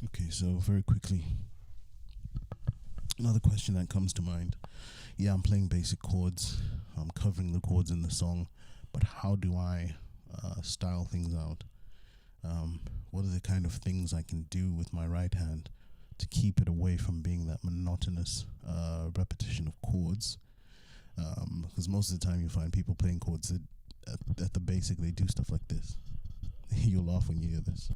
Okay, so very quickly, another question that comes to mind. Yeah, I'm playing basic chords. I'm covering the chords in the song, but how do I style things out? What are the kind of things I can do with my right hand to keep it away from being that monotonous repetition of chords? Because most of the time you find people playing chords that at the basic they do stuff like this. You'll laugh when you hear this.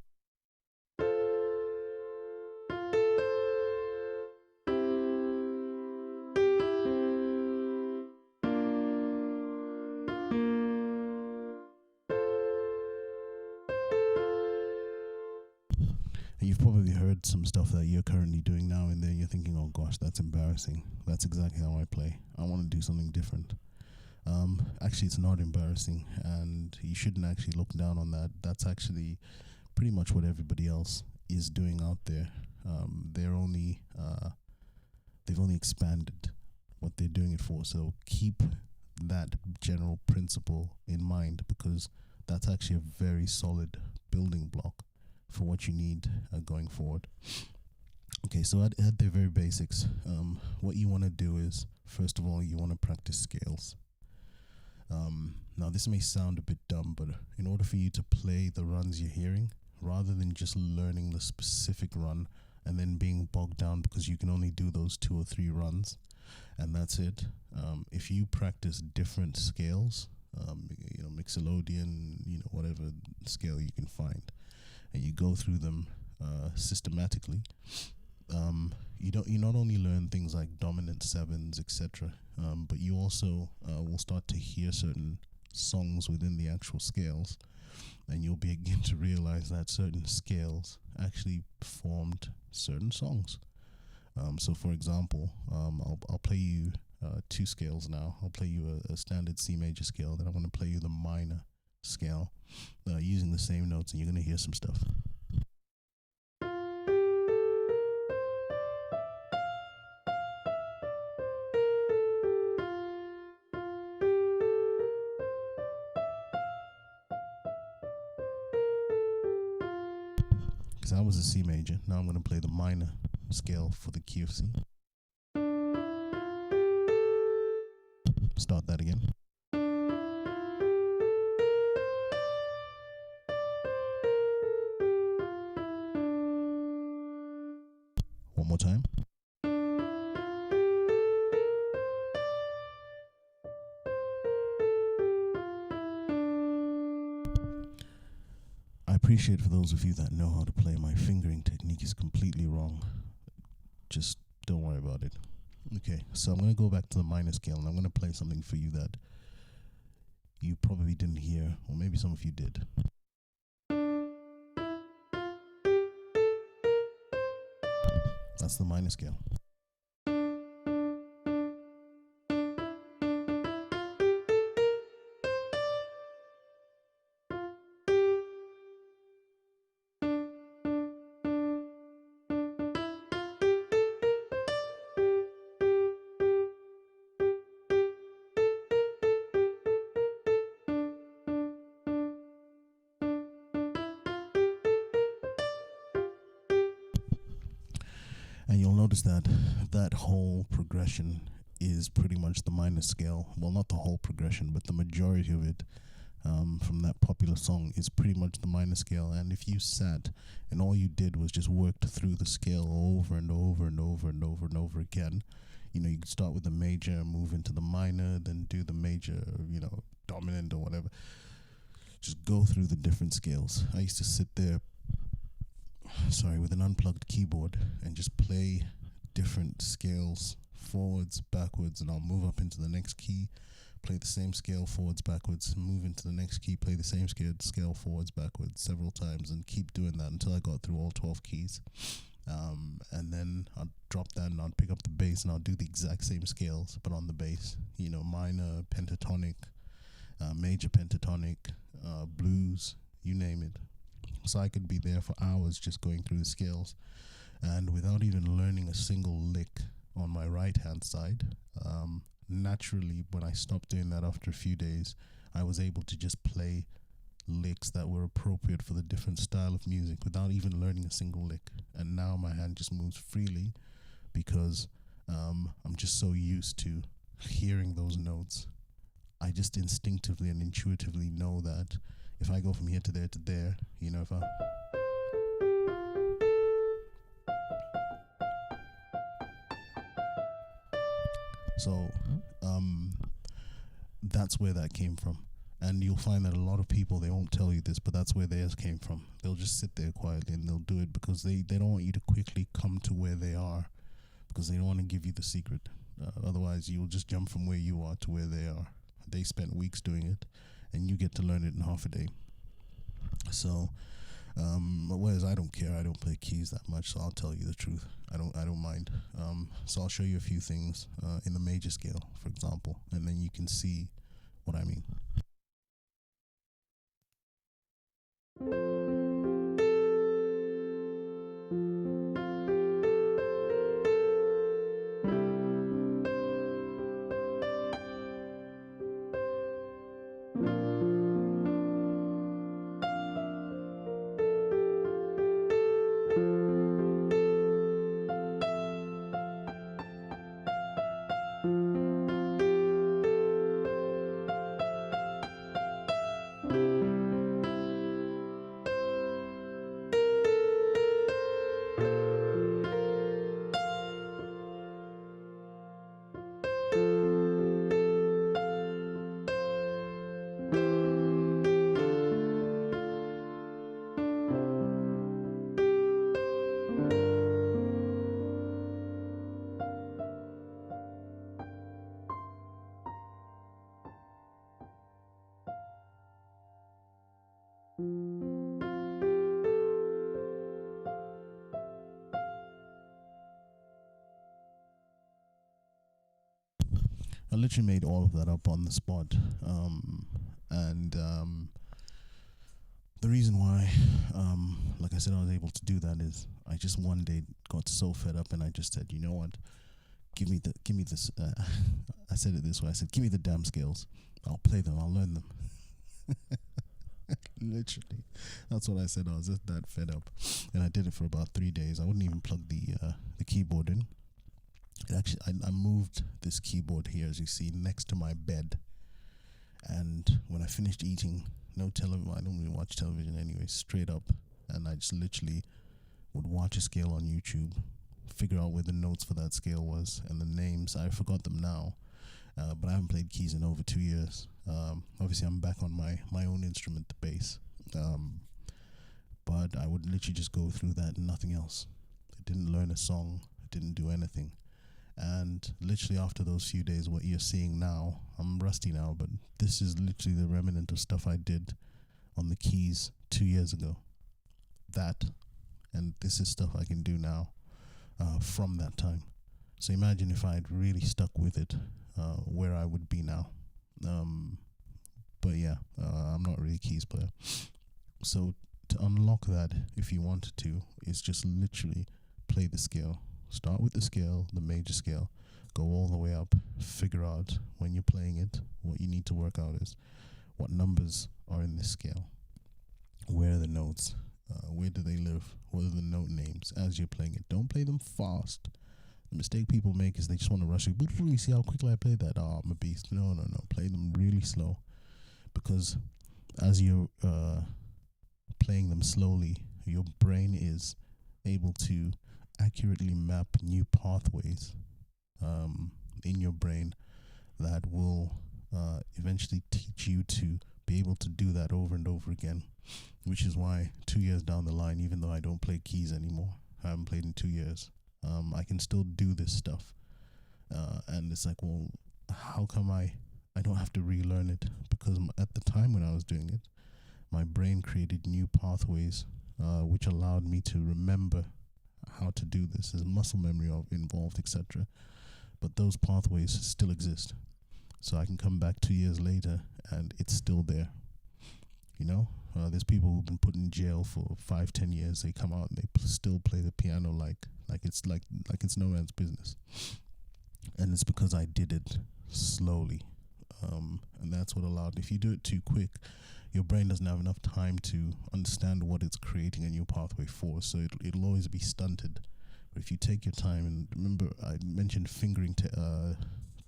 And you've probably heard some stuff that you're currently doing now, and then you're thinking, "Oh gosh, that's embarrassing." That's exactly how I play. I want to do something different. Actually, it's not embarrassing, and you shouldn't actually look down on that. That's actually pretty much what everybody else is doing out there. They've only expanded what they're doing it for. So keep that general principle in mind, because that's actually a very solid building block for what you need going forward. Okay, so at the very basics, what you want to do is, first of all, you want to practice scales. Now, this may sound a bit dumb, but in order for you to play the runs you're hearing, rather than just learning the specific run and then being bogged down because you can only do those two or three runs and that's it, if you practice different scales, Mixolydian, whatever scale you can find, and you go through them systematically, you not only learn things like dominant sevens, etc., but you also will start to hear certain songs within the actual scales, and you'll begin to realize that certain scales actually formed certain songs. So, for example, I'll play you two scales now. I'll play you a standard C major scale, then I'm going to play you the minor scale using the same notes, and you're going to hear some stuff. Because that was a C major. Now I'm going to play the minor scale for the key of C. Start that again. One more time. I appreciate for those of you that know how to play. My fingering technique is completely wrong. Just don't worry about it. Okay, so I'm going to go back to the minor scale, and I'm going to play something for you that you probably didn't hear, or maybe some of you did. That's the minor scale. And you'll notice that that whole progression is pretty much the minor scale. Well, not the whole progression, but the majority of it from that popular song is pretty much the minor scale. And if you sat and all you did was just worked through the scale over and over and over and over and over again, you could start with the major, move into the minor, then do the major, dominant or whatever. Just go through the different scales. I used to sit there with an unplugged keyboard and just play different scales forwards, backwards, and I'll move up into the next key, play the same scale forwards, backwards, move into the next key, play the same scale forwards, backwards several times, and keep doing that until I got through all 12 keys. And then I'll drop that and I'll pick up the bass and I'll do the exact same scales, but on the bass, minor, pentatonic, major pentatonic, blues, you name it. So I could be there for hours just going through the scales, and without even learning a single lick on my right hand side. Naturally, when I stopped doing that after a few days, I was able to just play licks that were appropriate for the different style of music without even learning a single lick. And now my hand just moves freely because I'm just so used to hearing those notes. I just instinctively and intuitively know that if I go from here to there, you know, if I so that's where that came from. And you'll find that a lot of people, they won't tell you this, but that's where theirs came from. They'll just sit there quietly and they'll do it because they don't want you to quickly come to where they are, because they don't want to give you the secret. Otherwise, you'll just jump from where you are to where they are. They spent weeks doing it, and you get to learn it in half a day. So, whereas I don't care, I don't play keys that much, so I'll tell you the truth. I don't mind. So I'll show you a few things in the major scale, for example, and then you can see what I mean. I literally made all of that up on the spot. And the reason why, like I said, I was able to do that is I just one day got so fed up and I just said, you know what, give me this. I said it this way. I said, give me the damn scales. I'll play them. I'll learn them. Literally, that's what I said. I was just that fed up, and I did it for about 3 days. I wouldn't even plug the keyboard in. It actually, I moved this keyboard here, as you see, next to my bed. And when I finished eating, no television. I don't really watch television anyway. Straight up, and I just literally would watch a scale on YouTube, figure out where the notes for that scale was, and the names. I forgot them now, but I haven't played keys in over 2 years. Obviously, I'm back on my own instrument, the bass. But I would literally just go through that and nothing else. I didn't learn a song. I didn't do anything. And literally after those few days, what you're seeing now, I'm rusty now, but this is literally the remnant of stuff I did on the keys 2 years ago. That, and this is stuff I can do now from that time. So imagine if I'd really stuck with it, where I would be now. But yeah, I'm not really a keys player. So to unlock that, if you wanted to, is just literally play the scale. Start with the scale, the major scale, go all the way up, figure out when you're playing it, what you need to work out is what numbers are in this scale, where are the notes, where do they live, what are the note names as you're playing it. Don't play them fast. The mistake people make is they just want to rush it. You see how quickly I played that? Oh, I'm a beast. No. Play them really slow, because as you're playing them slowly, your brain is able to accurately map new pathways in your brain that will eventually teach you to be able to do that over and over again, which is why 2 years down the line, even though I don't play keys anymore, I haven't played in 2 years, I can still do this stuff. And it's like, well, how come I don't have to relearn it? Because at the time when I was doing it, my brain created new pathways which allowed me to remember how to do this. There's muscle memory involved, etc. But those pathways still exist. So I can come back 2 years later and it's still there. You know, there's people who've been put in jail for 5-10 years. They come out and they still play the piano like it's no man's business. And it's because I did it slowly. And that's what allowed. If you do it too quick, your brain doesn't have enough time to understand what it's creating a new pathway for, so it'll always be stunted. But if you take your time, and remember I mentioned fingering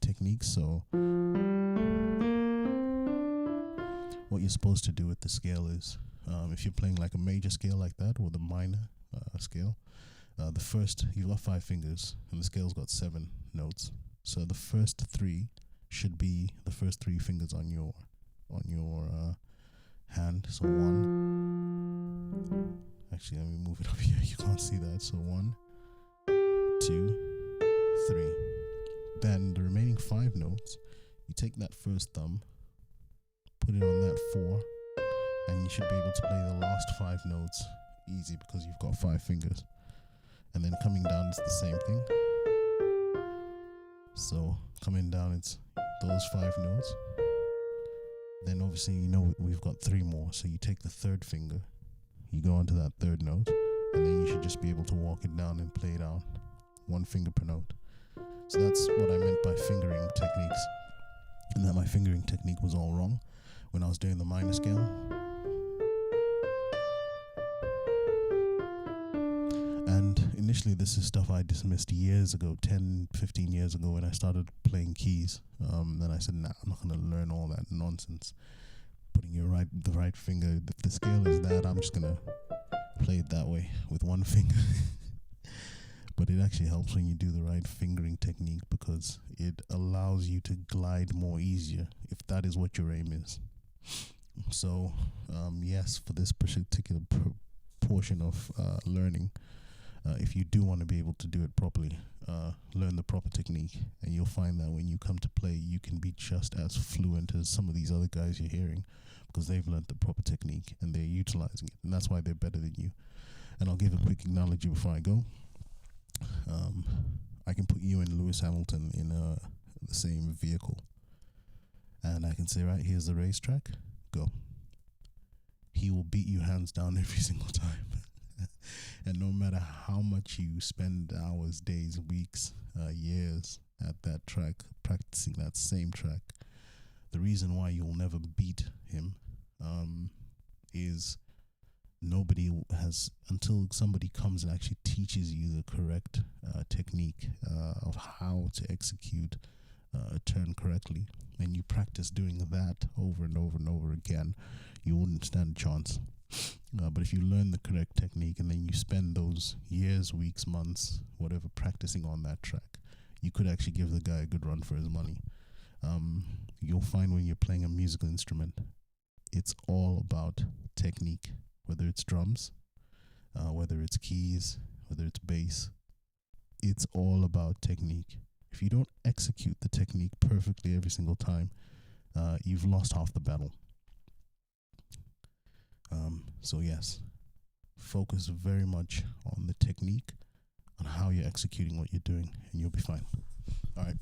techniques, so what you're supposed to do with the scale is, if you're playing like a major scale like that, or the minor scale, the first, you've got 5 fingers and the scale's got 7 notes, so the first 3 should be the first 3 fingers on your hand. So 1, actually let me move it up here, you can't see that. So 1, 2, 3. Then the remaining 5 notes, you take that first thumb, put it on that 4, and you should be able to play the last 5 notes easy because you've got 5 fingers. And then coming down, it's the same thing. So coming down, it's those 5 notes. Then obviously, you know, we've got 3 more. So you take the third finger, you go onto that third note, and then you should just be able to walk it down and play it out 1 finger per note. So that's what I meant by fingering techniques, and that my fingering technique was all wrong when I was doing the minor scale. And initially this is stuff I dismissed years ago, 10, 15 years ago, when I started playing keys. Then I said, nah, I'm not going to learn all that nonsense. Putting the right finger, if the scale is that, I'm just going to play it that way with 1 finger. But it actually helps when you do the right fingering technique, because it allows you to glide more easier, if that is what your aim is. So, yes, for this particular portion of learning, if you do want to be able to do it properly, learn the proper technique, and you'll find that when you come to play, you can be just as fluent as some of these other guys you're hearing, because they've learned the proper technique and they're utilizing it, and that's why they're better than you. And I'll give a quick analogy before I go. I can put you and Lewis Hamilton in the same vehicle, and I can say, right, here's the racetrack, go. He will beat you hands down every single time. And no matter how much you spend hours, days, weeks, years at that track, practicing that same track, the reason why you'll never beat him is nobody has, until somebody comes and actually teaches you the correct technique of how to execute a turn correctly, and you practice doing that over and over and over again, you wouldn't stand a chance. But if you learn the correct technique and then you spend those years, weeks, months, whatever, practicing on that track, you could actually give the guy a good run for his money. You'll find when you're playing a musical instrument, it's all about technique, whether it's drums, whether it's keys, whether it's bass. It's all about technique. If you don't execute the technique perfectly every single time, you've lost half the battle. So yes, focus very much on the technique, on how you're executing what you're doing, and you'll be fine. All right.